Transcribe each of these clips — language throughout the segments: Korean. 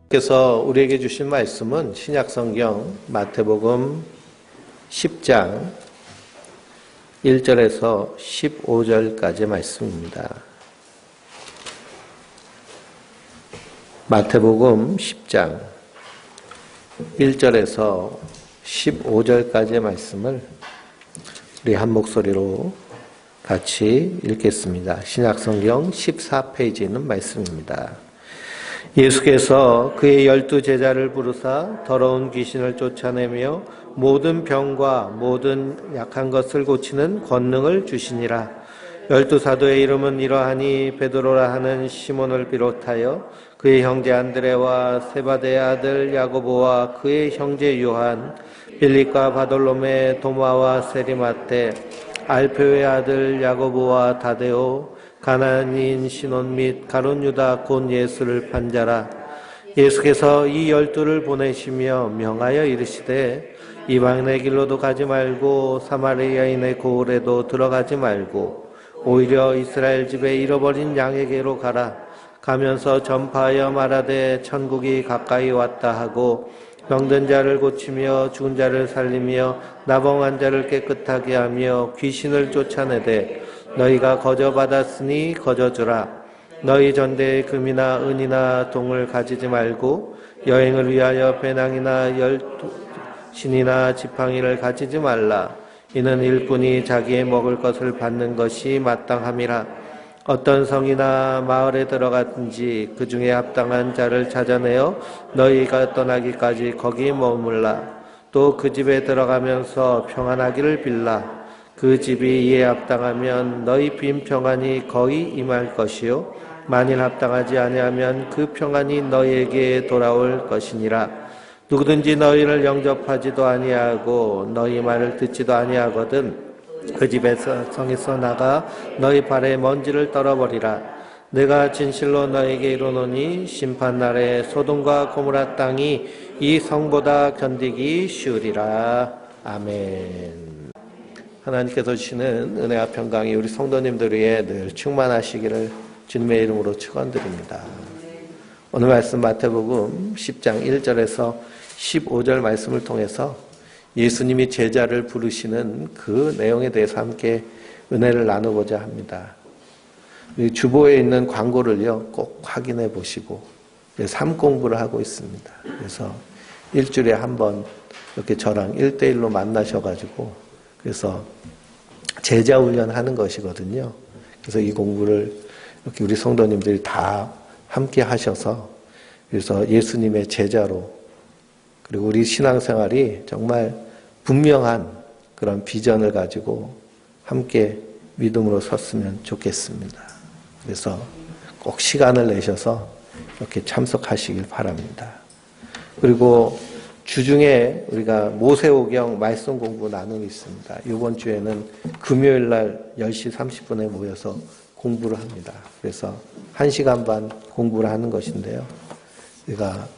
께서 우리에게 주신 말씀은 신약성경 마태복음 10장 1절에서 15절까지의 말씀입니다. 마태복음 10장 1절에서 15절까지의 말씀을 우리 한 목소리로 같이 읽겠습니다. 신약성경 14페이지에 있는 말씀입니다. 예수께서 그의 12 제자를 부르사 더러운 귀신을 쫓아내며 모든 병과 모든 약한 것을 고치는 권능을 주시니라. 12 사도의 이름은 이러하니 베드로라 하는 시몬을 비롯하여 그의 형제 안드레와 세바데의 아들 야고보와 그의 형제 요한, 빌립과 바돌로메, 도마와 세리마테, 알페오의 아들 야고보와 다데오, 가나안인 시몬 및 가룟 유다 곧 예수를 판자라. 예수께서 이 12를 보내시며 명하여 이르시되 이방인의 길로도 가지 말고 사마리아인의 고을에도 들어가지 말고 오히려 이스라엘 집에 잃어버린 양에게로 가라. 가면서 전파하여 말하되 천국이 가까이 왔다 하고 병든 자를 고치며 죽은 자를 살리며 나병한 자를 깨끗하게 하며 귀신을 쫓아내되 너희가 거저 받았으니 거저 주라. 너희 전대에 금이나 은이나 동을 가지지 말고 여행을 위하여 배낭이나 신이나 지팡이를 가지지 말라. 이는 일꾼이 자기의 먹을 것을 받는 것이 마땅함이라. 어떤 성이나 마을에 들어갔든지 그 중에 합당한 자를 찾아내어 너희가 떠나기까지 거기 머물라. 또 그 집에 들어가면서 평안하기를 빌라. 그 집이 이에 합당하면 너희 빈 평안이 거의 임할 것이요 만일 합당하지 아니하면 그 평안이 너희에게 돌아올 것이니라. 누구든지 너희를 영접하지도 아니하고 너희 말을 듣지도 아니하거든 그 집에서 성에서 나가 너희 발에 먼지를 떨어버리라. 내가 진실로 너희에게 이르노니 심판날에 소돔과 고모라 땅이 이 성보다 견디기 쉬우리라. 아멘. 하나님께서 주시는 은혜와 평강이 우리 성도님들 위해 늘 충만하시기를 주님의 이름으로 축원드립니다. 오늘 말씀 마태복음 10장 1절에서 15절 말씀을 통해서 예수님이 제자를 부르시는 그 내용에 대해서 함께 은혜를 나누고자 합니다. 주보에 있는 광고를요 꼭 확인해 보시고 삶 공부를 하고 있습니다. 그래서 일주일에 한 번 이렇게 저랑 1대1로 만나셔가지고 그래서 제자 훈련하는 것이거든요. 그래서 이 공부를 이렇게 우리 성도님들이 다 함께 하셔서 그래서 예수님의 제자로 그리고 우리 신앙생활이 정말 분명한 그런 비전을 가지고 함께 믿음으로 섰으면 좋겠습니다. 그래서 꼭 시간을 내셔서 이렇게 참석하시길 바랍니다. 그리고 주중에 우리가 모세오경 말씀 공부 나눔이 있습니다. 이번 주에는 금요일 날 10시 30분에 모여서 공부를 합니다. 그래서 1시간 반 공부를 하는 것인데요. 우리가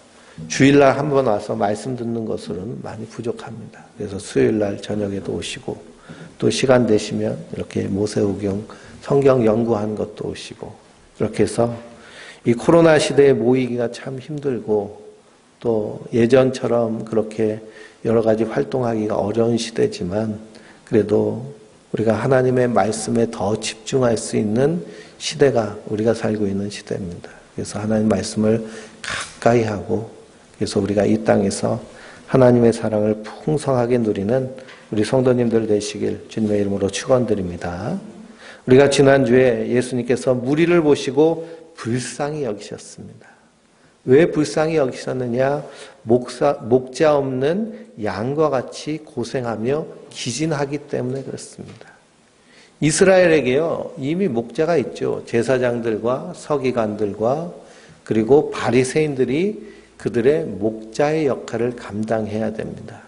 주일날 한 번 와서 말씀 듣는 것으로는 많이 부족합니다. 그래서 수요일날 저녁에도 오시고 또 시간 되시면 이렇게 모세오경 성경 연구하는 것도 오시고 이렇게 해서 이 코로나 시대에 모이기가 참 힘들고 또 예전처럼 그렇게 여러 가지 활동하기가 어려운 시대지만 그래도 우리가 하나님의 말씀에 더 집중할 수 있는 시대가 우리가 살고 있는 시대입니다. 그래서 하나님 말씀을 가까이 하고 그래서 우리가 이 땅에서 하나님의 사랑을 풍성하게 누리는 우리 성도님들 되시길 주님의 이름으로 축원드립니다. 우리가 지난주에 예수님께서 무리를 보시고 불쌍히 여기셨습니다. 왜 불쌍히 여기셨느냐? 목자 없는 양과 같이 고생하며 기진하기 때문에 그렇습니다. 이스라엘에게요 이미 목자가 있죠. 제사장들과 서기관들과 그리고 바리새인들이 그들의 목자의 역할을 감당해야 됩니다.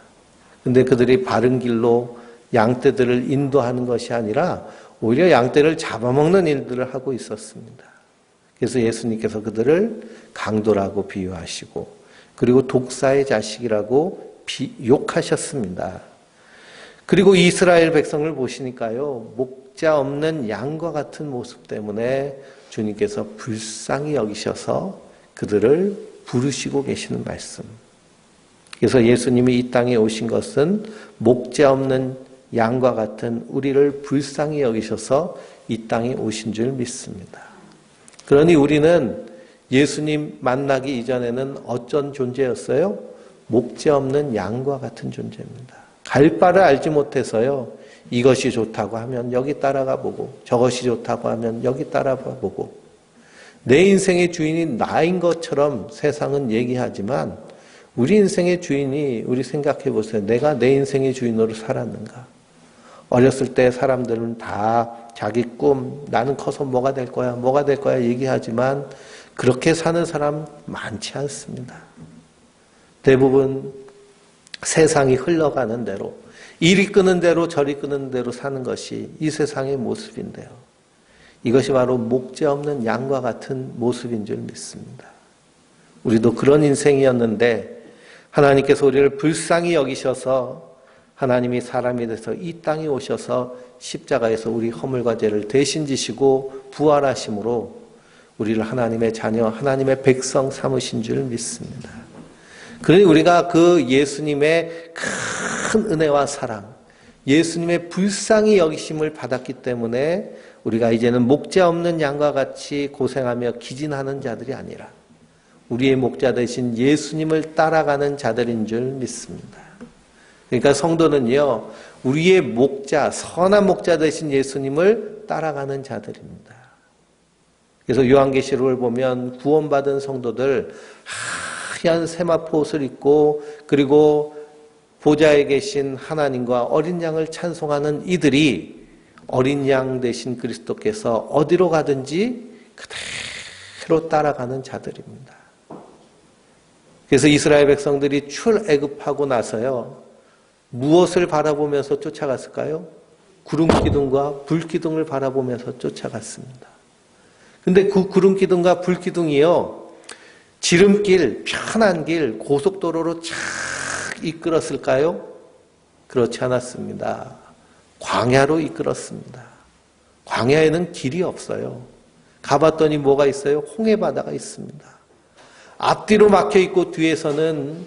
근데 그들이 바른 길로 양떼들을 인도하는 것이 아니라 오히려 양떼를 잡아먹는 일들을 하고 있었습니다. 그래서 예수님께서 그들을 강도라고 비유하시고 그리고 독사의 자식이라고 욕하셨습니다. 그리고 이스라엘 백성을 보시니까요 목자 없는 양과 같은 모습 때문에 주님께서 불쌍히 여기셔서 그들을 부르시고 계시는 말씀. 그래서 예수님이 이 땅에 오신 것은 목자 없는 양과 같은 우리를 불쌍히 여기셔서 이 땅에 오신 줄 믿습니다. 그러니 우리는 예수님 만나기 이전에는 어떤 존재였어요? 목자 없는 양과 같은 존재입니다. 갈 바를 알지 못해서요. 이것이 좋다고 하면 여기 따라가 보고 저것이 좋다고 하면 여기 따라가 보고 내 인생의 주인이 나인 것처럼 세상은 얘기하지만 우리 인생의 주인이 우리 생각해 보세요. 내가 내 인생의 주인으로 살았는가? 어렸을 때 사람들은 다 자기 꿈, 나는 커서 뭐가 될 거야 얘기하지만 그렇게 사는 사람 많지 않습니다. 대부분 세상이 흘러가는 대로 이리 끄는 대로 저리 끄는 대로 사는 것이 이 세상의 모습인데요. 이것이 바로 목자 없는 양과 같은 모습인 줄 믿습니다. 우리도 그런 인생이었는데 하나님께서 우리를 불쌍히 여기셔서 하나님이 사람이 돼서 이 땅에 오셔서 십자가에서 우리 허물과 죄를 대신 지시고 부활하심으로 우리를 하나님의 자녀, 하나님의 백성 삼으신 줄 믿습니다. 그러니 우리가 그 예수님의 큰 은혜와 사랑, 예수님의 불쌍히 여기심을 받았기 때문에 우리가 이제는 목자 없는 양과 같이 고생하며 기진하는 자들이 아니라 우리의 목자 되신 예수님을 따라가는 자들인 줄 믿습니다. 그러니까 성도는요, 우리의 목자, 선한 목자 되신 예수님을 따라가는 자들입니다. 그래서 요한계시록을 보면 구원받은 성도들 하얀 세마포 옷을 입고 그리고 보좌에 계신 하나님과 어린 양을 찬송하는 이들이 어린 양 되신 그리스도께서 어디로 가든지 그대로 따라가는 자들입니다. 그래서 이스라엘 백성들이 출애굽하고 나서요. 무엇을 바라보면서 쫓아갔을까요? 구름기둥과 불기둥을 바라보면서 쫓아갔습니다. 근데 그 구름기둥과 불기둥이요. 지름길, 편한 길, 고속도로로 착 이끌었을까요? 그렇지 않았습니다. 광야로 이끌었습니다. 광야에는 길이 없어요. 가봤더니 뭐가 있어요? 홍해바다가 있습니다. 앞뒤로 막혀 있고 뒤에서는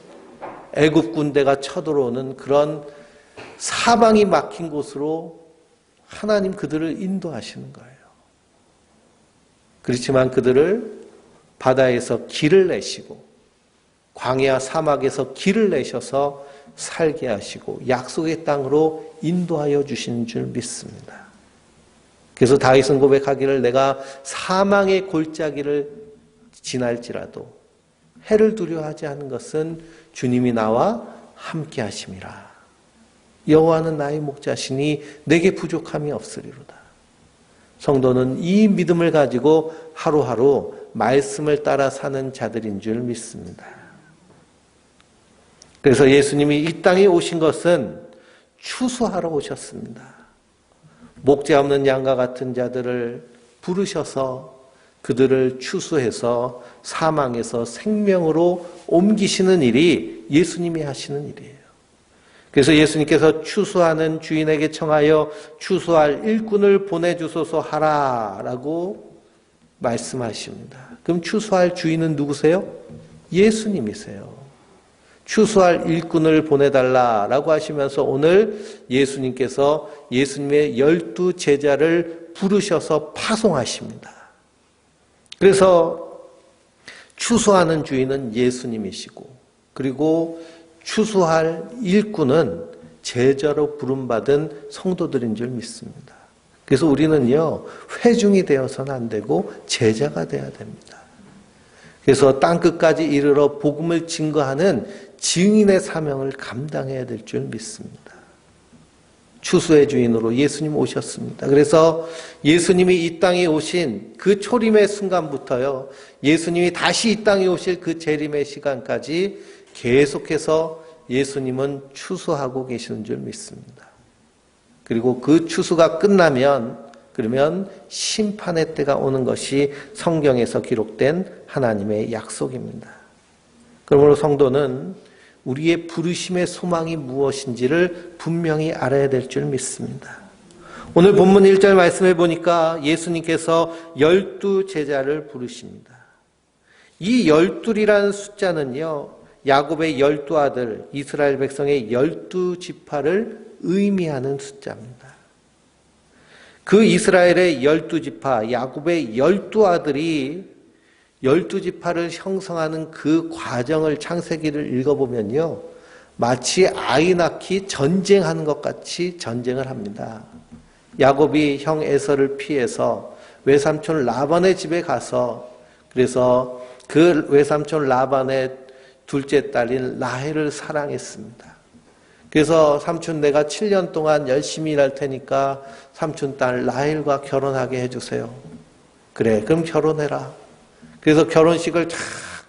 애굽 군대가 쳐들어오는 그런 사방이 막힌 곳으로 하나님 그들을 인도하시는 거예요. 그렇지만 그들을 바다에서 길을 내시고 광야 사막에서 길을 내셔서 살게 하시고 약속의 땅으로 인도하여 주시는 줄 믿습니다. 그래서 다윗은 고백하기를 내가 사망의 골짜기를 지날지라도 해를 두려워하지 않는 것은 주님이 나와 함께 하심이라. 여호와는 나의 목자시니 내게 부족함이 없으리로다. 성도는 이 믿음을 가지고 하루하루 말씀을 따라 사는 자들인 줄 믿습니다. 그래서 예수님이 이 땅에 오신 것은 추수하러 오셨습니다. 목자 없는 양과 같은 자들을 부르셔서 그들을 추수해서 사망에서 생명으로 옮기시는 일이 예수님이 하시는 일이에요. 그래서 예수님께서 추수하는 주인에게 청하여 추수할 일꾼을 보내주소서 하라라고 말씀하십니다. 그럼 추수할 주인은 누구세요? 예수님이세요. 추수할 일꾼을 보내달라라고 하시면서 오늘 예수님께서 예수님의 12 제자를 부르셔서 파송하십니다. 그래서 추수하는 주인은 예수님이시고 그리고 추수할 일꾼은 제자로 부름받은 성도들인 줄 믿습니다. 그래서 우리는요, 회중이 되어서는 안 되고 제자가 돼야 됩니다. 그래서 땅끝까지 이르러 복음을 증거하는 증인의 사명을 감당해야 될 줄 믿습니다. 추수의 주인으로 예수님 오셨습니다. 그래서 예수님이 이 땅에 오신 그 초림의 순간부터요, 예수님이 다시 이 땅에 오실 그 재림의 시간까지 계속해서 예수님은 추수하고 계시는 줄 믿습니다. 그리고 그 추수가 끝나면 그러면 심판의 때가 오는 것이 성경에서 기록된 하나님의 약속입니다. 그러므로 성도는 우리의 부르심의 소망이 무엇인지를 분명히 알아야 될 줄 믿습니다. 오늘 본문 1절 말씀해 보니까 예수님께서 12 제자를 부르십니다. 이 12이라는 숫자는요, 야곱의 12아들, 이스라엘 백성의 12지파를 의미하는 숫자입니다. 그 이스라엘의 12지파, 야곱의 12아들이 12지파를 형성하는 그 과정을 창세기를 읽어보면요, 마치 아이 낳기 전쟁하는 것 같이 전쟁을 합니다. 야곱이 형 에서를 피해서 외삼촌 라반의 집에 가서, 그래서 그 외삼촌 라반의 둘째 딸인 라헬을 사랑했습니다. 그래서 삼촌 내가 7년 동안 열심히 일할 테니까 삼촌 딸 라헬과 결혼하게 해주세요. 그래, 그럼 결혼해라. 그래서 결혼식을 탁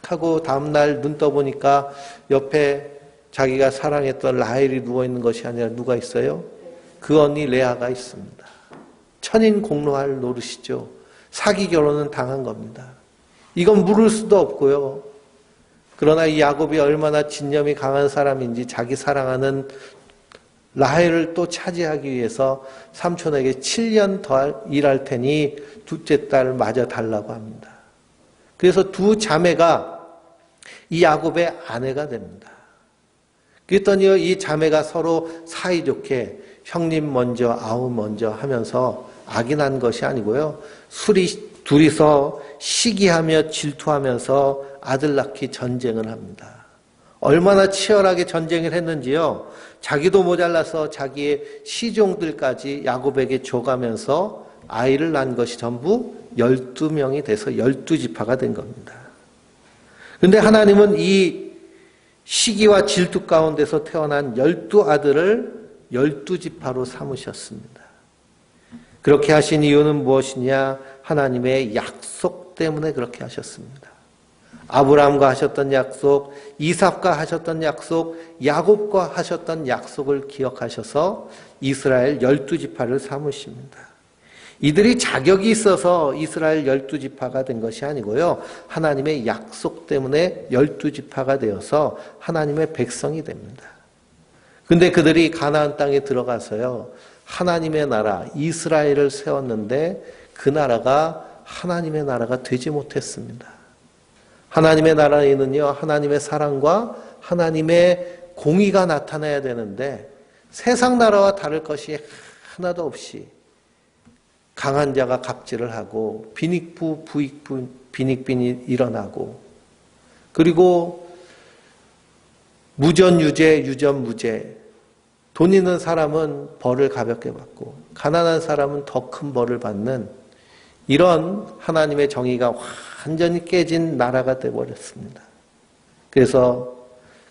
하고 다음날 눈 떠보니까 옆에 자기가 사랑했던 라헬이 누워있는 것이 아니라 누가 있어요? 그 언니 레아가 있습니다. 천인공노할 노릇이죠. 사기 결혼은 당한 겁니다. 이건 물을 수도 없고요. 그러나 이 야곱이 얼마나 진념이 강한 사람인지 자기 사랑하는 라헬을 또 차지하기 위해서 삼촌에게 7년 더 일할 테니 둘째 딸 마저 달라고 합니다. 그래서 두 자매가 이 야곱의 아내가 됩니다. 그랬더니 이 자매가 서로 사이좋게 형님 먼저 아우 먼저 하면서 악이 난 것이 아니고요. 둘이서 시기하며 질투하면서 아들 낳기 전쟁을 합니다. 얼마나 치열하게 전쟁을 했는지요. 자기도 모자라서 자기의 시종들까지 야곱에게 줘가면서 아이를 낳은 것이 전부 12명이 돼서 12지파가 된 겁니다. 그런데 하나님은 이 시기와 질투 가운데서 태어난 12아들을 12지파로 삼으셨습니다. 그렇게 하신 이유는 무엇이냐? 하나님의 약속 때문에 그렇게 하셨습니다. 아브라함과 하셨던 약속, 이삭과 하셨던 약속, 야곱과 하셨던 약속을 기억하셔서 이스라엘 12지파를 삼으십니다. 이들이 자격이 있어서 이스라엘 12지파가 된 것이 아니고요. 하나님의 약속 때문에 12지파가 되어서 하나님의 백성이 됩니다. 근데 그들이 가나안 땅에 들어가서요. 하나님의 나라 이스라엘을 세웠는데 그 나라가 하나님의 나라가 되지 못했습니다. 하나님의 나라에는요. 하나님의 사랑과 하나님의 공의가 나타나야 되는데 세상 나라와 다를 것이 하나도 없이 강한 자가 갑질을 하고 빈익부 부익부 빈익빈이 일어나고 그리고 무전유죄 유전무죄 돈 있는 사람은 벌을 가볍게 받고 가난한 사람은 더 큰 벌을 받는 이런 하나님의 정의가 완전히 깨진 나라가 되어버렸습니다. 그래서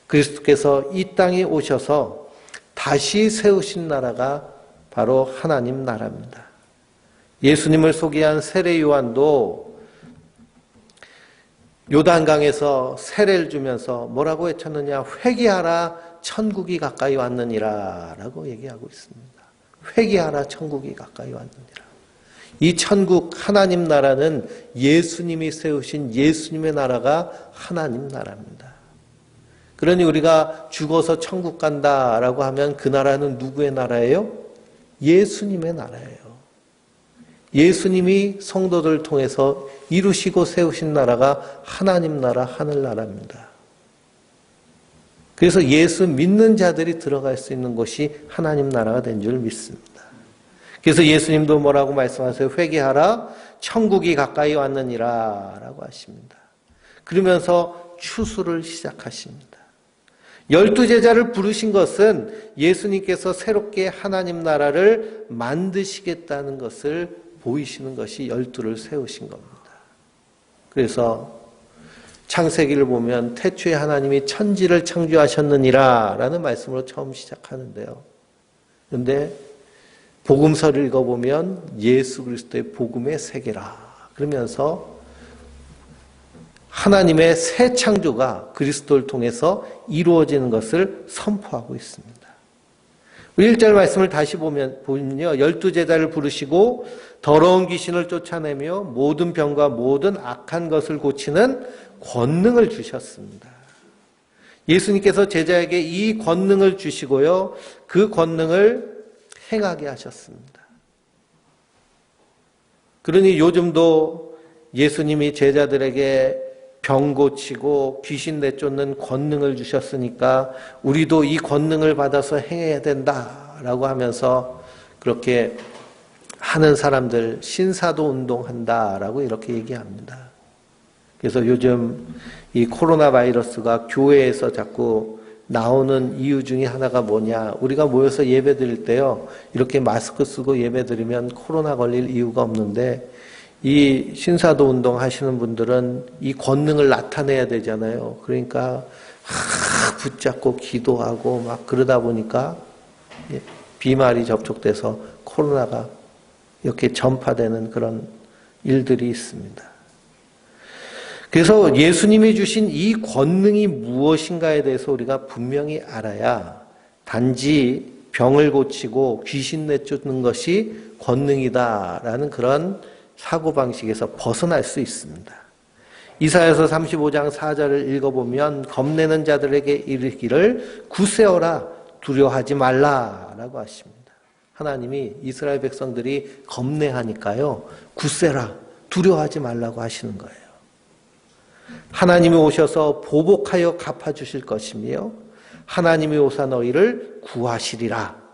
그리스도께서 이 땅에 오셔서 다시 세우신 나라가 바로 하나님 나라입니다. 예수님을 소개한 세례 요한도 요단강에서 세례를 주면서 뭐라고 외쳤느냐? 회개하라 천국이 가까이 왔느니라 라고 얘기하고 있습니다. 회개하라 천국이 가까이 왔느니라. 이 천국 하나님 나라는 예수님이 세우신 예수님의 나라가 하나님 나라입니다. 그러니 우리가 죽어서 천국 간다라고 하면 그 나라는 누구의 나라예요? 예수님의 나라예요. 예수님이 성도들을 통해서 이루시고 세우신 나라가 하나님 나라, 하늘나라입니다. 그래서 예수 믿는 자들이 들어갈 수 있는 곳이 하나님 나라가 된 줄 믿습니다. 그래서 예수님도 뭐라고 말씀하세요? 회개하라, 천국이 가까이 왔느니라 라고 하십니다. 그러면서 추수를 시작하십니다. 12제자를 부르신 것은 예수님께서 새롭게 하나님 나라를 만드시겠다는 것을 보이시는 것이 12를 세우신 겁니다. 그래서 창세기를 보면 태초에 하나님이 천지를 창조하셨느니라 라는 말씀으로 처음 시작하는데요. 그런데 복음서를 읽어보면 예수 그리스도의 복음의 세계라 그러면서 하나님의 새 창조가 그리스도를 통해서 이루어지는 것을 선포하고 있습니다. 1절 말씀을 다시 보면요. 12제자를 부르시고 더러운 귀신을 쫓아내며 모든 병과 모든 악한 것을 고치는 권능을 주셨습니다. 예수님께서 제자에게 이 권능을 주시고요. 그 권능을 행하게 하셨습니다. 그러니 요즘도 예수님이 제자들에게 병 고치고 귀신 내쫓는 권능을 주셨으니까 우리도 이 권능을 받아서 행해야 된다라고 하면서 그렇게 하는 사람들 신사도 운동한다라고 이렇게 얘기합니다. 그래서 요즘 이 코로나 바이러스가 교회에서 자꾸 나오는 이유 중에 하나가 뭐냐. 우리가 모여서 예배 드릴 때요. 이렇게 마스크 쓰고 예배 드리면 코로나 걸릴 이유가 없는데 이 신사도 운동 하시는 분들은 이 권능을 나타내야 되잖아요. 그러니까 붙잡고 기도하고 막 그러다 보니까 비말이 접촉돼서 코로나가 이렇게 전파되는 그런 일들이 있습니다. 그래서 예수님이 주신 이 권능이 무엇인가에 대해서 우리가 분명히 알아야 단지 병을 고치고 귀신 내쫓는 것이 권능이다라는 그런 사고방식에서 벗어날 수 있습니다. 이사야서 35장 4절을 읽어보면 겁내는 자들에게 이르기를 굳세어라 두려워하지 말라라고 하십니다. 하나님이 이스라엘 백성들이 겁내하니까요. 굳세라 두려워하지 말라고 하시는 거예요. 하나님이 오셔서 보복하여 갚아주실 것이며 하나님이 오사 너희를 구하시리라.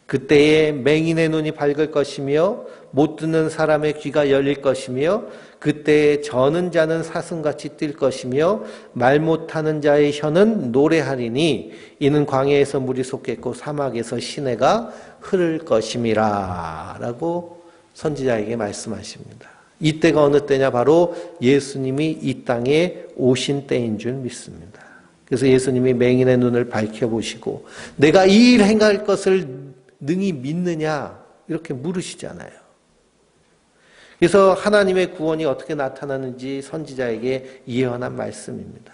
그때에 맹인의 눈이 밝을 것이며 못 듣는 사람의 귀가 열릴 것이며 그때에 저는 자는 사슴같이 뛸 것이며 말 못하는 자의 혀는 노래하리니 이는 광야에서 물이 솟겠고 사막에서 시내가 흐를 것임이라 라고 선지자에게 말씀하십니다. 이때가 어느 때냐? 바로 예수님이 이 땅에 오신 때인 줄 믿습니다. 그래서 예수님이 맹인의 눈을 밝혀보시고 내가 이 일 행할 것을 능히 믿느냐? 이렇게 물으시잖아요. 그래서 하나님의 구원이 어떻게 나타나는지 선지자에게 예언한 말씀입니다.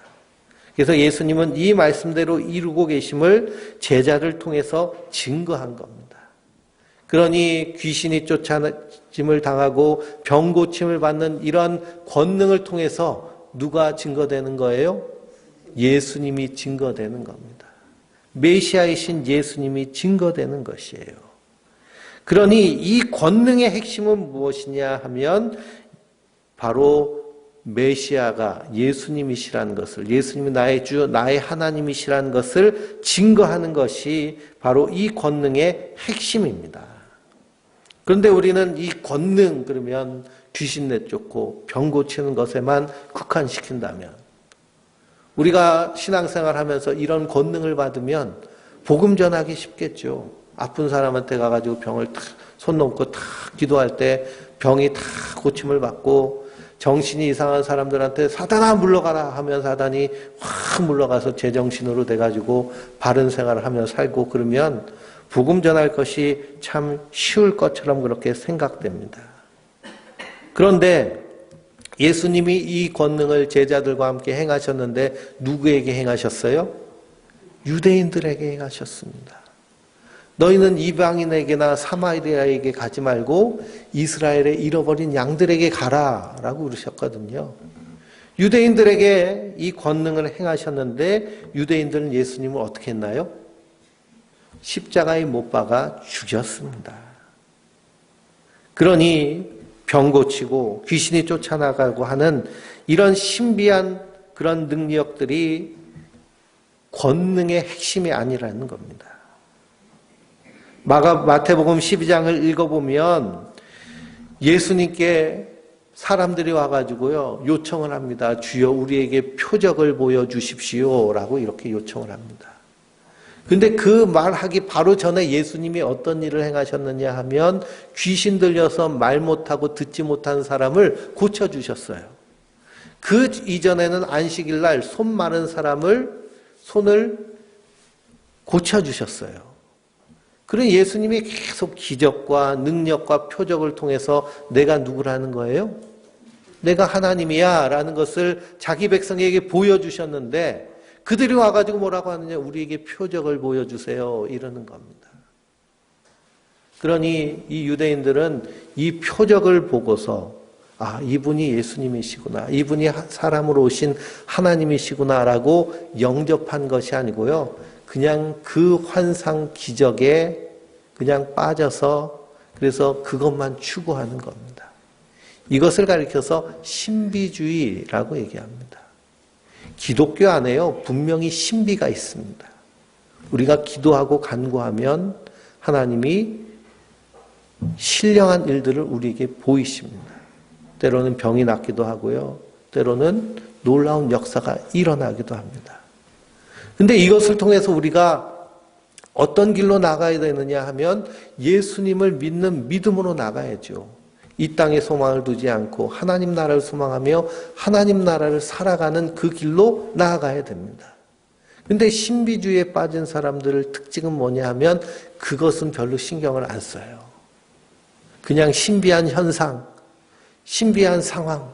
그래서 예수님은 이 말씀대로 이루고 계심을 제자를 통해서 증거한 겁니다. 그러니 귀신이 쫓아짐을 당하고 병 고침을 받는 이런 권능을 통해서 누가 증거되는 거예요? 예수님이 증거되는 겁니다. 메시아이신 예수님이 증거되는 것이에요. 그러니 이 권능의 핵심은 무엇이냐 하면 바로 메시아가 예수님이시라는 것을, 예수님이 나의 주, 나의 하나님이시라는 것을 증거하는 것이 바로 이 권능의 핵심입니다. 그런데 우리는 이 권능 그러면 귀신 내쫓고 병 고치는 것에만 국한시킨다면 우리가 신앙생활 하면서 이런 권능을 받으면 복음 전하기 쉽겠죠. 아픈 사람한테 가가지고 병을 탁 손 놓고 탁 기도할 때 병이 다 고침을 받고 정신이 이상한 사람들한테 사단아 물러가라 하면 사단이 확 물러가서 제정신으로 돼가지고 바른 생활을 하며 살고 그러면 복음 전할 것이 참 쉬울 것처럼 그렇게 생각됩니다. 그런데 예수님이 이 권능을 제자들과 함께 행하셨는데 누구에게 행하셨어요? 유대인들에게 행하셨습니다. 너희는 이방인에게나 사마리아에게 가지 말고 이스라엘의 잃어버린 양들에게 가라 라고 그러셨거든요. 유대인들에게 이 권능을 행하셨는데 유대인들은 예수님을 어떻게 했나요? 십자가에 못 박아 죽였습니다. 그러니 병 고치고 귀신이 쫓아나가고 하는 이런 신비한 그런 능력들이 권능의 핵심이 아니라는 겁니다. 마태복음 12장을 읽어보면 예수님께 사람들이 와가지고요 요청을 합니다. 주여 우리에게 표적을 보여주십시오 라고 이렇게 요청을 합니다. 근데 그 말하기 바로 전에 예수님이 어떤 일을 행하셨느냐 하면 귀신 들려서 말 못하고 듣지 못하는 사람을 고쳐주셨어요. 그 이전에는 안식일 날 손 마른 사람을 손을 고쳐주셨어요. 그러니 예수님이 계속 기적과 능력과 표적을 통해서 내가 누구라는 거예요? 내가 하나님이야 라는 것을 자기 백성에게 보여주셨는데 그들이 와가지고 뭐라고 하느냐? 우리에게 표적을 보여주세요 이러는 겁니다. 그러니 이 유대인들은 이 표적을 보고서 아 이분이 예수님이시구나, 이분이 사람으로 오신 하나님이시구나 라고 영접한 것이 아니고요. 그냥 그 환상 기적에 그냥 빠져서 그래서 그것만 추구하는 겁니다. 이것을 가리켜서 신비주의라고 얘기합니다. 기독교 안에요, 분명히 신비가 있습니다. 우리가 기도하고 간구하면 하나님이 신령한 일들을 우리에게 보이십니다. 때로는 병이 낫기도 하고요. 때로는 놀라운 역사가 일어나기도 합니다. 근데 이것을 통해서 우리가 어떤 길로 나가야 되느냐 하면 예수님을 믿는 믿음으로 나가야죠. 이 땅에 소망을 두지 않고 하나님 나라를 소망하며 하나님 나라를 살아가는 그 길로 나아가야 됩니다. 근데 신비주의에 빠진 사람들의 특징은 뭐냐 하면 그것은 별로 신경을 안 써요. 그냥 신비한 현상, 신비한 상황,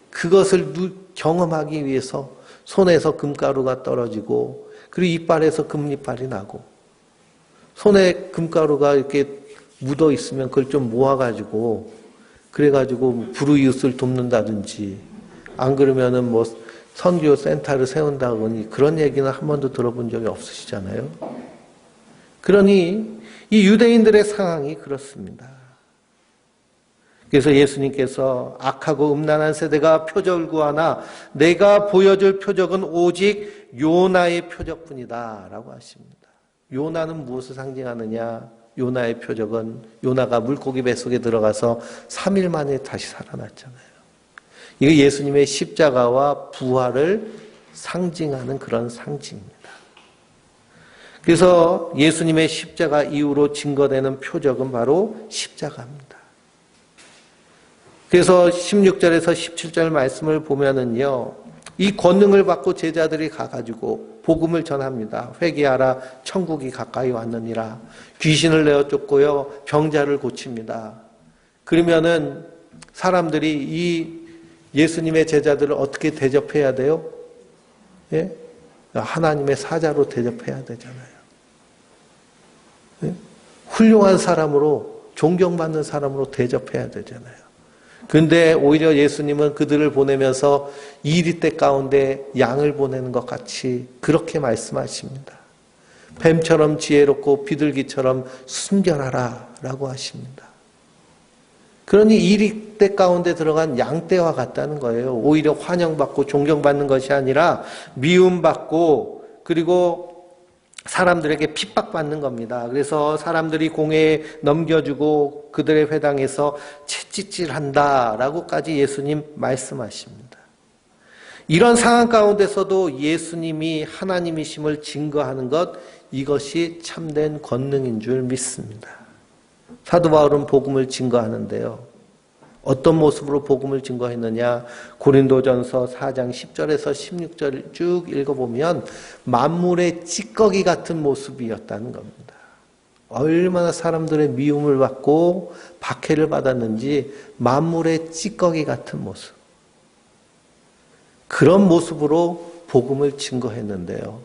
그것을 경험하기 위해서 손에서 금가루가 떨어지고 그리고 이빨에서 금이빨이 나고 손에 금가루가 이렇게 묻어 있으면 그걸 좀 모아가지고 그래가지고 불우이웃을 돕는다든지 안 그러면은 뭐 선교 센터를 세운다거니 그런 얘기는 한 번도 들어본 적이 없으시잖아요. 그러니 이 유대인들의 상황이 그렇습니다. 그래서 예수님께서 악하고 음란한 세대가 표적을 구하나 내가 보여줄 표적은 오직 요나의 표적뿐이다 라고 하십니다. 요나는 무엇을 상징하느냐? 요나의 표적은 요나가 물고기 뱃속에 들어가서 3일 만에 다시 살아났잖아요. 이거 예수님의 십자가와 부활을 상징하는 그런 상징입니다. 그래서 예수님의 십자가 이후로 증거되는 표적은 바로 십자가입니다. 그래서 16절에서 17절 말씀을 보면은요, 이 권능을 받고 제자들이 가가지고 복음을 전합니다. 회개하라, 천국이 가까이 왔느니라. 귀신을 내어 쫓고요, 병자를 고칩니다. 그러면은 사람들이 이 예수님의 제자들을 어떻게 대접해야 돼요? 예? 하나님의 사자로 대접해야 되잖아요. 예? 훌륭한 사람으로, 존경받는 사람으로 대접해야 되잖아요. 근데 오히려 예수님은 그들을 보내면서 이리떼 가운데 양을 보내는 것 같이 그렇게 말씀하십니다. 뱀처럼 지혜롭고 비둘기처럼 순결하라 라고 하십니다. 그러니 이리떼 가운데 들어간 양떼와 같다는 거예요. 오히려 환영받고 존경받는 것이 아니라 미움받고 그리고 사람들에게 핍박받는 겁니다. 그래서 사람들이 공회에 넘겨주고 그들의 회당에서 채찍질한다라고까지 예수님 말씀하십니다. 이런 상황 가운데서도 예수님이 하나님이심을 증거하는 것, 이것이 참된 권능인 줄 믿습니다. 사도 바울은 복음을 증거하는데요. 어떤 모습으로 복음을 증거했느냐? 고린도전서 4장 10절에서 16절 쭉 읽어보면 만물의 찌꺼기 같은 모습이었다는 겁니다. 얼마나 사람들의 미움을 받고 박해를 받았는지 만물의 찌꺼기 같은 모습. 그런 모습으로 복음을 증거했는데요.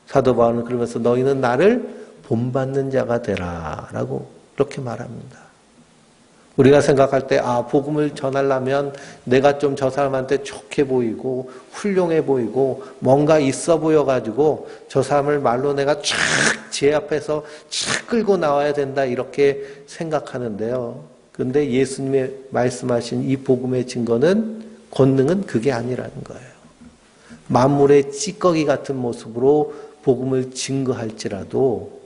사도 바울은 그러면서 너희는 나를 본받는 자가 되라 라고 그렇게 말합니다. 우리가 생각할 때 복음을 전하려면 내가 좀 저 사람한테 좋게 보이고 훌륭해 보이고 뭔가 있어 보여가지고 저 사람을 말로 내가 쫙 제 앞에서 쫙 끌고 나와야 된다 이렇게 생각하는데요. 그런데 예수님의 말씀하신 이 복음의 증거는 권능은 그게 아니라는 거예요. 만물의 찌꺼기 같은 모습으로 복음을 증거할지라도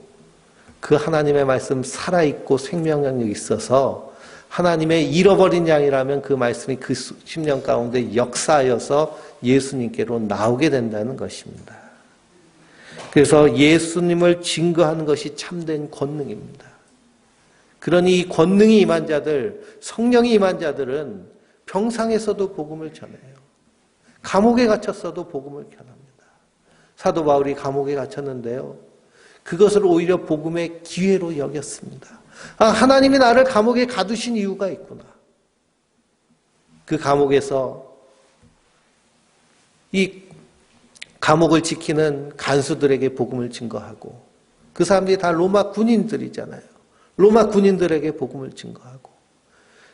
그 하나님의 말씀 살아있고 생명력이 있어서 하나님의 잃어버린 양이라면 그 말씀이 그 10년 가운데 역사하여서 예수님께로 나오게 된다는 것입니다. 그래서 예수님을 증거하는 것이 참된 권능입니다. 그러니 이 권능이 임한 자들, 성령이 임한 자들은 병상에서도 복음을 전해요. 감옥에 갇혔어도 복음을 전합니다. 사도 바울이 감옥에 갇혔는데요. 그것을 오히려 복음의 기회로 여겼습니다. 하나님이 나를 감옥에 가두신 이유가 있구나. 그 감옥에서 이 감옥을 지키는 간수들에게 복음을 증거하고 그 사람들이 다 로마 군인들이잖아요. 로마 군인들에게 복음을 증거하고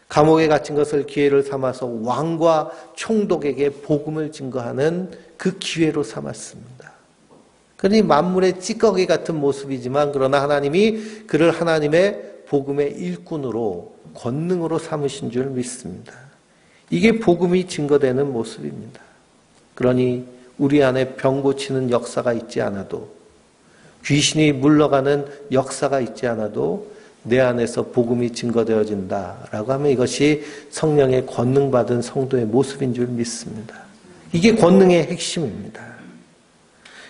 감옥에 갇힌 것을 기회를 삼아서 왕과 총독에게 복음을 증거하는 그 기회로 삼았습니다. 그러니 만물의 찌꺼기 같은 모습이지만 그러나 하나님이 그를 하나님의 복음의 일꾼으로 권능으로 삼으신 줄 믿습니다. 이게 복음이 증거되는 모습입니다. 그러니 우리 안에 병 고치는 역사가 있지 않아도, 귀신이 물러가는 역사가 있지 않아도 내 안에서 복음이 증거되어진다라고 하면 이것이 성령의 권능받은 성도의 모습인 줄 믿습니다. 이게 권능의 핵심입니다.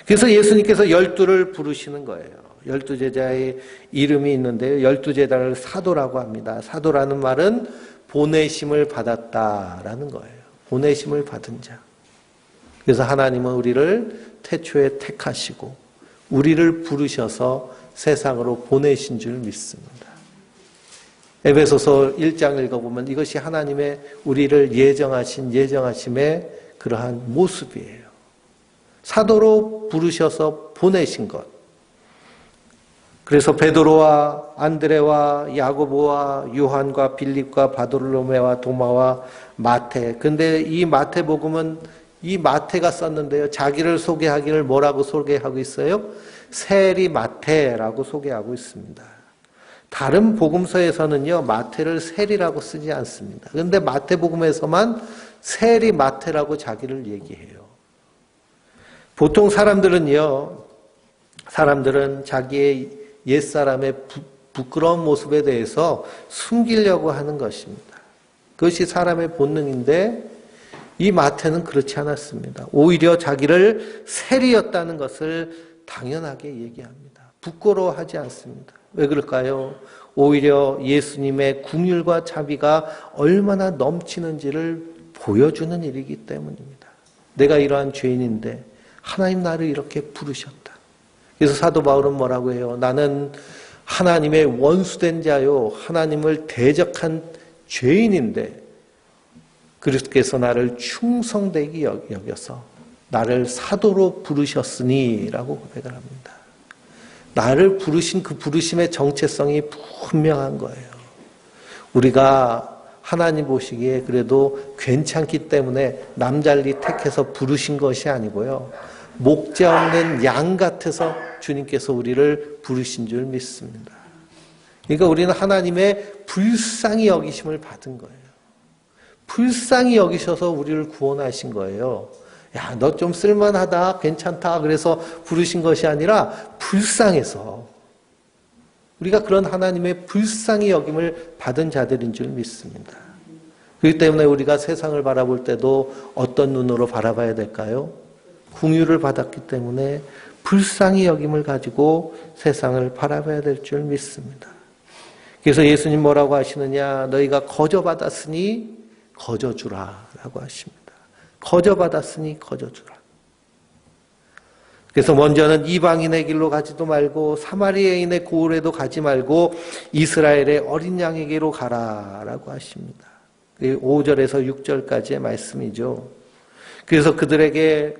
그래서 예수님께서 12를 부르시는 거예요. 12제자의 이름이 있는데요. 12제자를 사도라고 합니다. 사도라는 말은 보내심을 받았다라는 거예요. 보내심을 받은 자. 그래서 하나님은 우리를 태초에 택하시고 우리를 부르셔서 세상으로 보내신 줄 믿습니다. 에베소서 1장 읽어보면 이것이 하나님의 우리를 예정하심의 그러한 모습이에요. 사도로 부르셔서 보내신 것. 그래서 베드로와 안드레와 야고보와 요한과 빌립과 바돌로메와 도마와 마태. 근데 이 마태복음은 이 마태가 썼는데요. 자기를 소개하기를 뭐라고 소개하고 있어요? 세리 마태라고 소개하고 있습니다. 다른 복음서에서는요, 마태를 세리라고 쓰지 않습니다. 그런데 마태복음에서만 세리 마태라고 자기를 얘기해요. 보통 사람들은 자기의 옛사람의 부끄러운 모습에 대해서 숨기려고 하는 것입니다. 그것이 사람의 본능인데 이 마태는 그렇지 않았습니다. 오히려 자기를 세리였다는 것을 당연하게 얘기합니다. 부끄러워하지 않습니다. 왜 그럴까요? 오히려 예수님의 긍휼과 자비가 얼마나 넘치는지를 보여주는 일이기 때문입니다. 내가 이러한 죄인인데 하나님 나를 이렇게 부르셨다. 그래서 사도 바울은 뭐라고 해요? 나는 하나님의 원수된 자요, 하나님을 대적한 죄인인데 그리스도께서 나를 충성되게 여겨서 나를 사도로 부르셨으니 라고 고백을 합니다. 나를 부르신 그 부르심의 정체성이 분명한 거예요. 우리가 하나님 보시기에 그래도 괜찮기 때문에 남잘리 택해서 부르신 것이 아니고요. 목자 없는 양 같아서 주님께서 우리를 부르신 줄 믿습니다. 그러니까 우리는 하나님의 불쌍히 여기심을 받은 거예요. 불쌍히 여기셔서 우리를 구원하신 거예요. 야, 너 좀 쓸만하다, 괜찮다, 그래서 부르신 것이 아니라 불쌍해서 우리가 그런 하나님의 불쌍히 여김을 받은 자들인 줄 믿습니다. 그렇기 때문에 우리가 세상을 바라볼 때도 어떤 눈으로 바라봐야 될까요? 긍휼을 받았기 때문에 불쌍히 여김을 가지고 세상을 바라봐야 될 줄 믿습니다. 그래서 예수님 뭐라고 하시느냐? 너희가 거저받았으니 거저주라 라고 하십니다. 거저받았으니 거저주라. 그래서 먼저는 이방인의 길로 가지도 말고 사마리아인의 고을에도 가지 말고 이스라엘의 어린 양에게로 가라 라고 하십니다. 5절에서 6절까지의 말씀이죠. 그래서 그들에게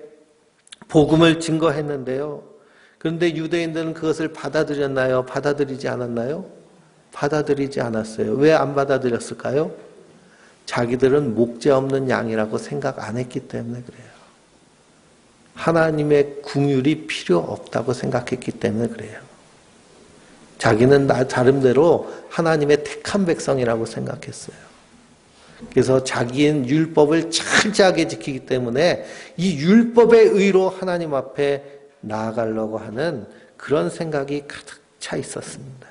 복음을 증거했는데요. 그런데 유대인들은 그것을 받아들였나요? 받아들이지 않았나요? 받아들이지 않았어요. 왜 안 받아들였을까요? 자기들은 목재 없는 양이라고 생각 안 했기 때문에 그래요. 하나님의 긍휼이 필요 없다고 생각했기 때문에 그래요. 자기는 나름대로 하나님의 택한 백성이라고 생각했어요. 그래서 자기는 율법을 철저하게 지키기 때문에 이 율법의 의로 하나님 앞에 나아가려고 하는 그런 생각이 가득 차 있었습니다.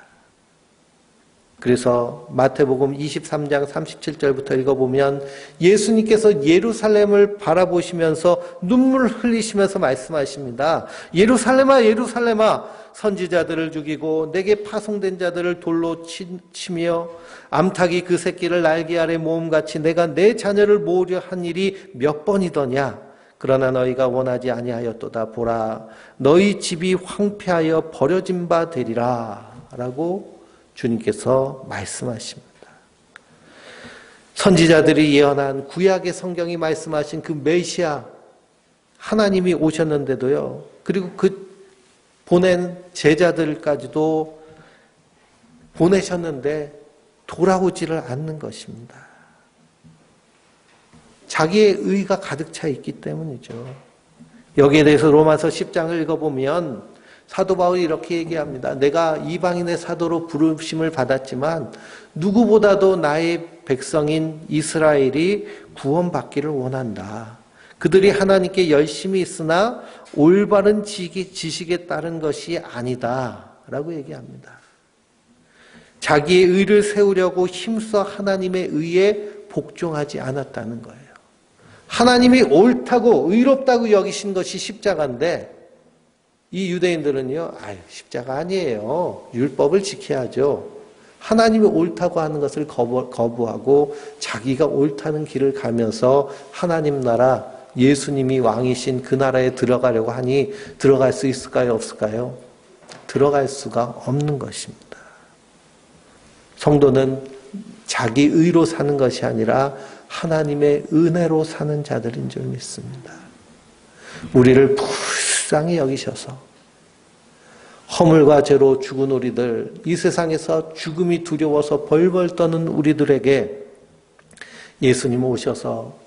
그래서 마태복음 23장 37절부터 읽어보면 예수님께서 예루살렘을 바라보시면서 눈물을 흘리시면서 말씀하십니다. 예루살렘아 예루살렘아 선지자들을 죽이고 내게 파송된 자들을 돌로 치며 암탉이 그 새끼를 날개 아래 모음같이 내가 내 자녀를 모으려 한 일이 몇 번이더냐. 그러나 너희가 원하지 아니하였도다. 보라 너희 집이 황폐하여 버려진 바 되리라 라고 주님께서 말씀하십니다. 선지자들이 예언한 구약의 성경이 말씀하신 그 메시아 하나님이 오셨는데도요. 그리고 그 보낸 제자들까지도 보내셨는데 돌아오지를 않는 것입니다. 자기의 의가 가득 차 있기 때문이죠. 여기에 대해서 로마서 10장을 읽어보면 사도 바울이 이렇게 얘기합니다. 내가 이방인의 사도로 부르심을 받았지만 누구보다도 나의 백성인 이스라엘이 구원받기를 원한다. 그들이 하나님께 열심히 있으나 올바른 지식에 따른 것이 아니다라고 얘기합니다. 자기의 의를 세우려고 힘써 하나님의 의에 복종하지 않았다는 거예요. 하나님이 옳다고 의롭다고 여기신 것이 십자가인데 이 유대인들은요, 십자가 아니에요. 율법을 지켜야죠. 하나님이 옳다고 하는 것을 거부하고 자기가 옳다는 길을 가면서 하나님 나라, 예수님이 왕이신 그 나라에 들어가려고 하니 들어갈 수 있을까요? 없을까요? 들어갈 수가 없는 것입니다. 성도는 자기 의로 사는 것이 아니라 하나님의 은혜로 사는 자들인 줄 믿습니다. 우리를 불쌍히 여기셔서 허물과 죄로 죽은 우리들, 이 세상에서 죽음이 두려워서 벌벌 떠는 우리들에게 예수님 오셔서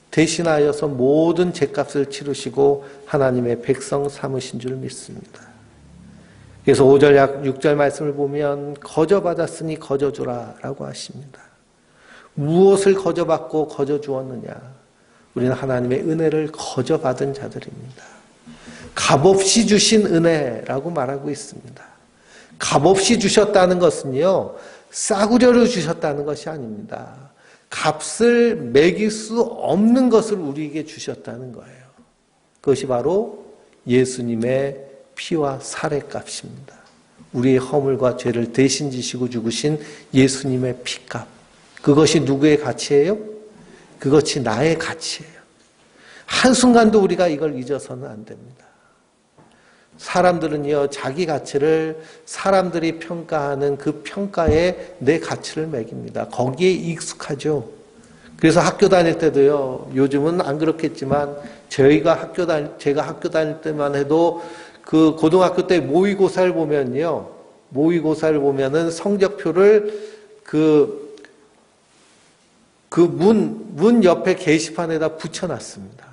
대신하여서 모든 죄값을 치르시고 하나님의 백성 삼으신 줄 믿습니다. 그래서 5절 6절 말씀을 보면 거저받았으니 거저주라 라고 하십니다. 무엇을 거저받고 거저주었느냐? 우리는 하나님의 은혜를 거저받은 자들입니다. 값없이 주신 은혜라고 말하고 있습니다. 값없이 주셨다는 것은요, 싸구려로 주셨다는 것이 아닙니다. 값을 매길 수 없는 것을 우리에게 주셨다는 거예요. 그것이 바로 예수님의 피와 살의 값입니다. 우리의 허물과 죄를 대신 지시고 죽으신 예수님의 피값. 그것이 누구의 가치예요? 그것이 나의 가치예요. 한순간도 우리가 이걸 잊어서는 안 됩니다. 사람들은요, 자기 가치를 사람들이 평가하는 그 평가에 내 가치를 매깁니다. 거기에 익숙하죠. 그래서 학교 다닐 때도요, 요즘은 안 그렇겠지만, 제가 학교 다닐 때만 해도 그 고등학교 때 모의고사를 보면요, 모의고사를 보면은 성적표를 문 옆에 게시판에다 붙여놨습니다.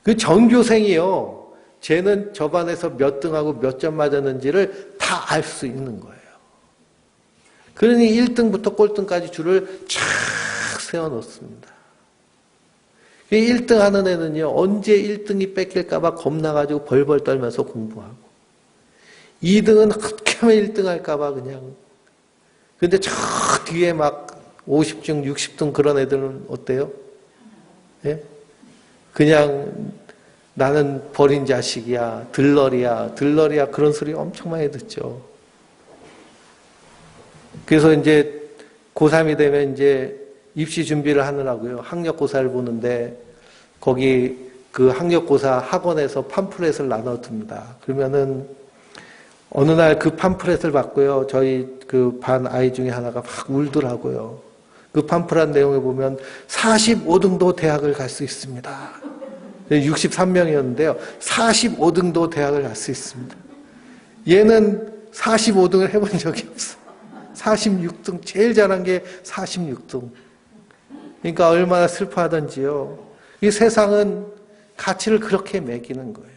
그 전교생이요, 쟤는 저 반에서 몇 등하고 몇 점 맞았는지를 다 알 수 있는 거예요. 그러니 1등부터 꼴등까지 줄을 쫙 세워놓습니다. 1등 하는 애는요, 언제 1등이 뺏길까봐 겁나가지고 벌벌 떨면서 공부하고, 2등은 어떻게 하면 1등 할까봐 그냥. 근데 저 뒤에 막 50등, 60등 그런 애들은 어때요? 예? 그냥 나는 버린 자식이야, 들러리야 그런 소리 엄청 많이 듣죠. 그래서 이제 고3이 되면 이제 입시 준비를 하느라고요, 학력고사를 보는데 거기 그 학력고사 학원에서 팜플렛을 나눠줍니다. 그러면은 어느 날 그 팜플렛을 받고요, 저희 그 반 아이 중에 하나가 막 울더라고요. 그 팜플렛 내용에 보면 45등도 대학을 갈 수 있습니다. 63명이었는데요. 45등도 대학을 갈 수 있습니다. 얘는 45등을 해본 적이 없어. 46등, 제일 잘한 게 46등. 그러니까 얼마나 슬퍼하던지요. 이 세상은 가치를 그렇게 매기는 거예요.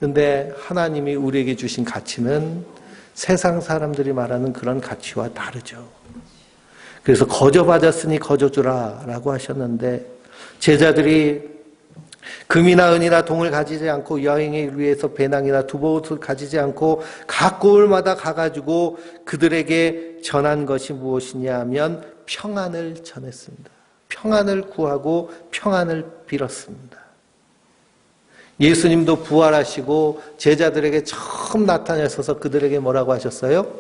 그런데 하나님이 우리에게 주신 가치는 세상 사람들이 말하는 그런 가치와 다르죠. 그래서 거저받았으니 거저주라 라고 하셨는데, 제자들이 금이나 은이나 동을 가지지 않고 여행을 위해서 배낭이나 두보옷을 가지지 않고 각 고을마다 가가지고 그들에게 전한 것이 무엇이냐 하면 평안을 전했습니다. 평안을 구하고 평안을 빌었습니다. 예수님도 부활하시고 제자들에게 처음 나타나셔서 그들에게 뭐라고 하셨어요?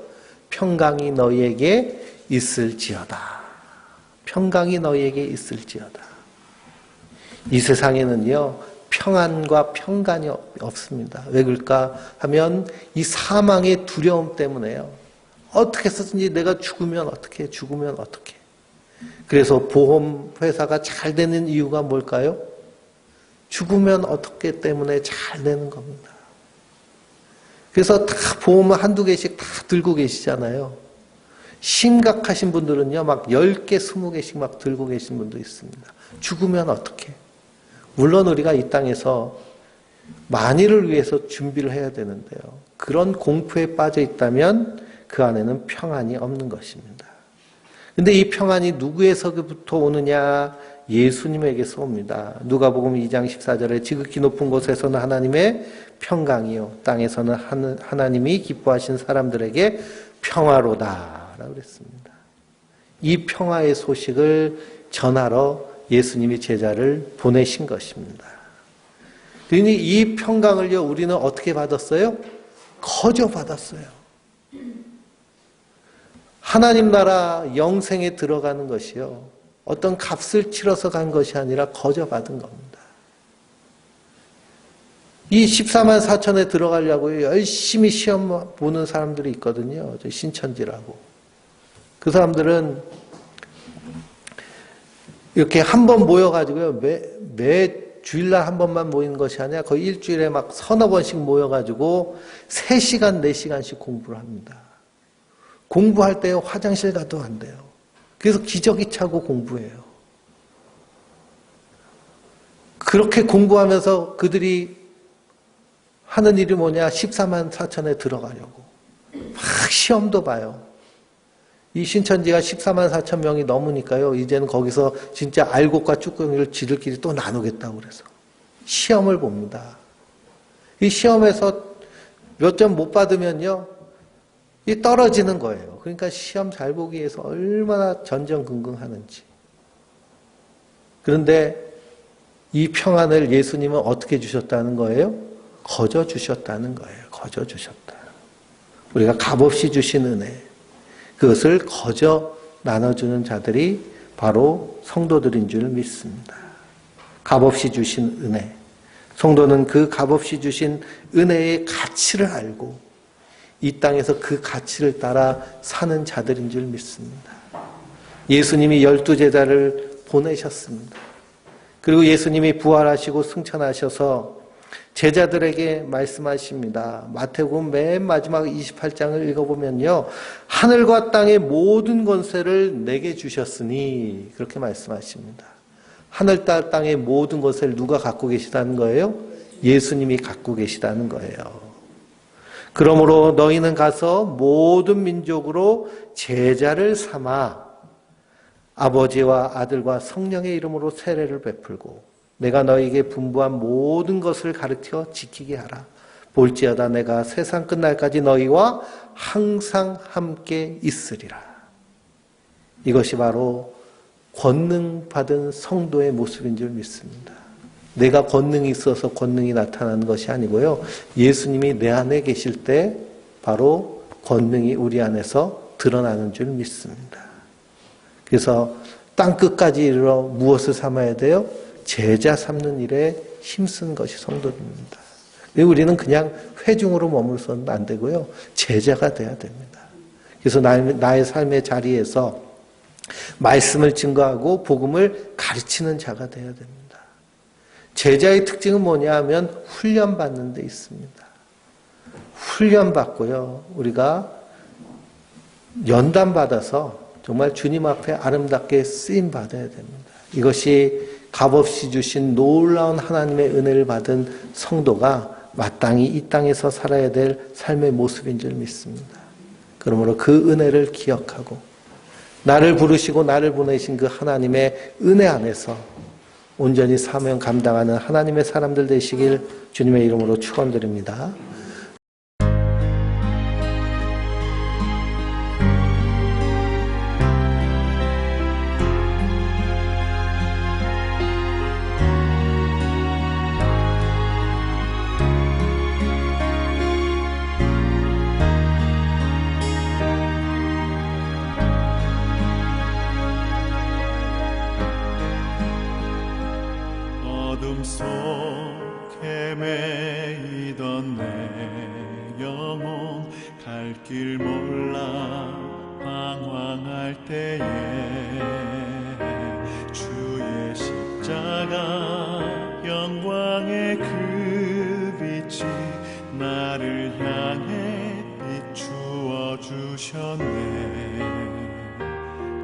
평강이 너희에게 있을지어다. 평강이 너희에게 있을지어다. 이 세상에는요, 평안과 평강이 없습니다. 왜 그럴까 하면 이 사망의 두려움 때문에요. 어떻게 해서든지 내가 죽으면 어떻게, 죽으면 어떻게. 그래서 보험회사가 잘 되는 이유가 뭘까요? 죽으면 어떻게 때문에 잘 되는 겁니다. 그래서 다 보험 한두 개씩 다 들고 계시잖아요. 심각하신 분들은요, 막 10개, 20개씩 막 들고 계신 분도 있습니다. 죽으면 어떻게? 물론 우리가 이 땅에서 만일을 위해서 준비를 해야 되는데요. 그런 공포에 빠져 있다면 그 안에는 평안이 없는 것입니다. 근데 이 평안이 누구에서부터 오느냐? 예수님에게서 옵니다. 누가복음 2장 14절에 지극히 높은 곳에서는 하나님의 평강이요 땅에서는 하나님이 기뻐하신 사람들에게 평화로다 라고 그랬습니다. 이 평화의 소식을 전하러 예수님이 제자를 보내신 것입니다. 그러니 이 평강을요 우리는 어떻게 받았어요? 거저 받았어요. 하나님 나라 영생에 들어가는 것이요 어떤 값을 치러서 간 것이 아니라 거저 받은 겁니다. 이 14만 4천에 들어가려고 열심히 시험 보는 사람들이 있거든요. 신천지라고. 그 사람들은 이렇게 한 번 모여가지고요. 매 주일날 한 번만 모이는 것이 아니라 거의 일주일에 막 서너 번씩 모여가지고 3시간, 4시간씩 공부를 합니다. 공부할 때 화장실 가도 안 돼요. 그래서 기저귀 차고 공부해요. 그렇게 공부하면서 그들이 하는 일이 뭐냐? 14만 4천에 들어가려고. 막 시험도 봐요. 이 신천지가 14만 4천 명이 넘으니까요. 이제는 거기서 진짜 알곡과 쭈꾸미를 지들끼리 또 나누겠다고 그래서. 시험을 봅니다. 이 시험에서 몇 점 못 받으면요. 이 떨어지는 거예요. 그러니까 시험 잘 보기 위해서 얼마나 전전긍긍하는지. 그런데 이 평안을 예수님은 어떻게 주셨다는 거예요? 거저 주셨다는 거예요. 거저 주셨다. 우리가 값없이 주신 은혜. 그것을 거저 나눠주는 자들이 바로 성도들인 줄 믿습니다. 값없이 주신 은혜. 성도는 그 값없이 주신 은혜의 가치를 알고 이 땅에서 그 가치를 따라 사는 자들인 줄 믿습니다. 예수님이 12제자를 보내셨습니다. 그리고 예수님이 부활하시고 승천하셔서 제자들에게 말씀하십니다. 마태복음 맨 마지막 28장을 읽어보면요. 하늘과 땅의 모든 권세를 내게 주셨으니 그렇게 말씀하십니다. 하늘 땅의 모든 것을 누가 갖고 계시다는 거예요? 예수님이 갖고 계시다는 거예요. 그러므로 너희는 가서 모든 민족으로 제자를 삼아 아버지와 아들과 성령의 이름으로 세례를 베풀고 내가 너희에게 분부한 모든 것을 가르쳐 지키게 하라. 볼지어다 내가 세상 끝날까지 너희와 항상 함께 있으리라. 이것이 바로 권능 받은 성도의 모습인 줄 믿습니다. 내가 권능이 있어서 권능이 나타나는 것이 아니고요. 예수님이 내 안에 계실 때 바로 권능이 우리 안에서 드러나는 줄 믿습니다. 그래서 땅끝까지 이르러 무엇을 삼아야 돼요? 제자 삼는 일에 힘쓴 것이 성도입니다. 우리는 그냥 회중으로 머물러서는 안 되고요. 제자가 돼야 됩니다. 그래서 나의 삶의 자리에서 말씀을 증거하고 복음을 가르치는 자가 돼야 됩니다. 제자의 특징은 뭐냐 하면 훈련받는 데 있습니다. 훈련받고요. 우리가 연단받아서 정말 주님 앞에 아름답게 쓰임받아야 됩니다. 이것이 값없이 주신 놀라운 하나님의 은혜를 받은 성도가 마땅히 이 땅에서 살아야 될 삶의 모습인 줄 믿습니다. 그러므로 그 은혜를 기억하고 나를 부르시고 나를 보내신 그 하나님의 은혜 안에서 온전히 사명 감당하는 하나님의 사람들 되시길 주님의 이름으로 축원드립니다. 어둠 속 헤매이던 내 영혼 갈 길 몰라 방황할 때에 주의 십자가 영광의 그 빛이 나를 향해 비추어 주셨네.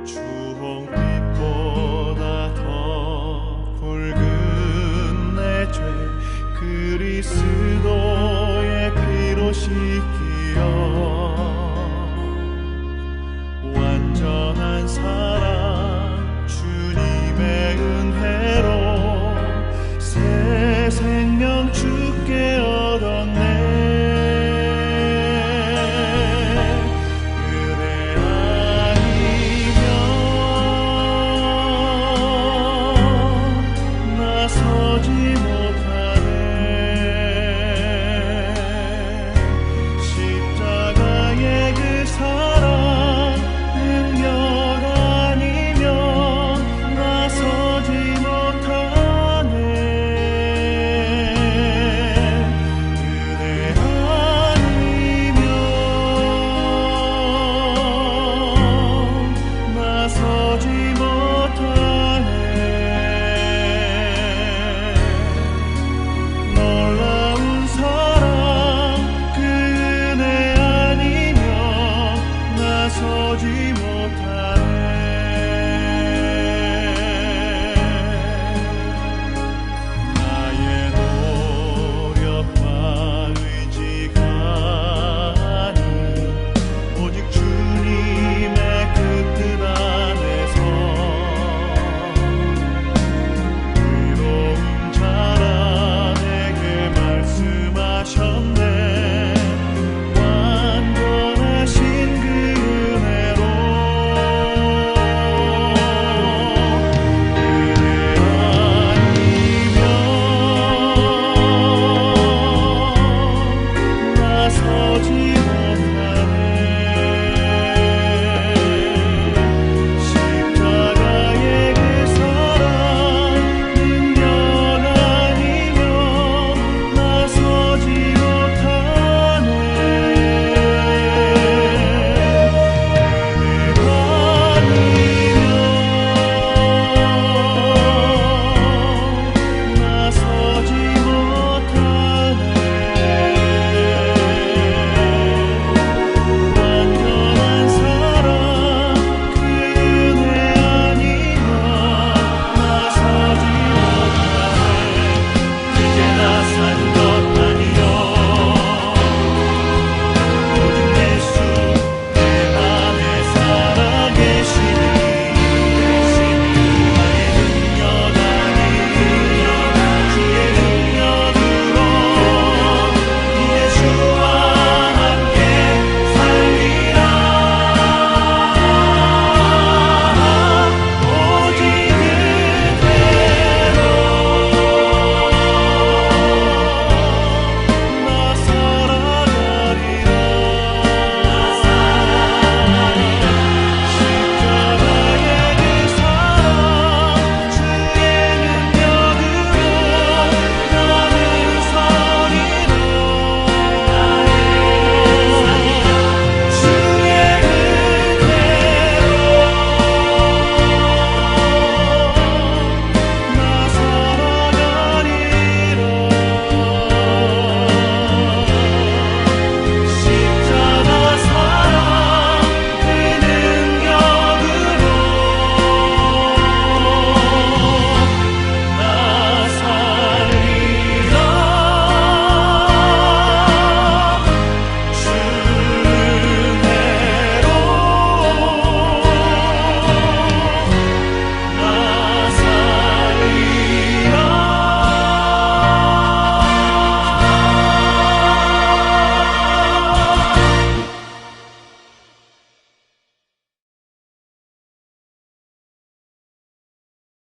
주홍빛보다 더 붉은 내 죄 그리스도의 피로 씻기어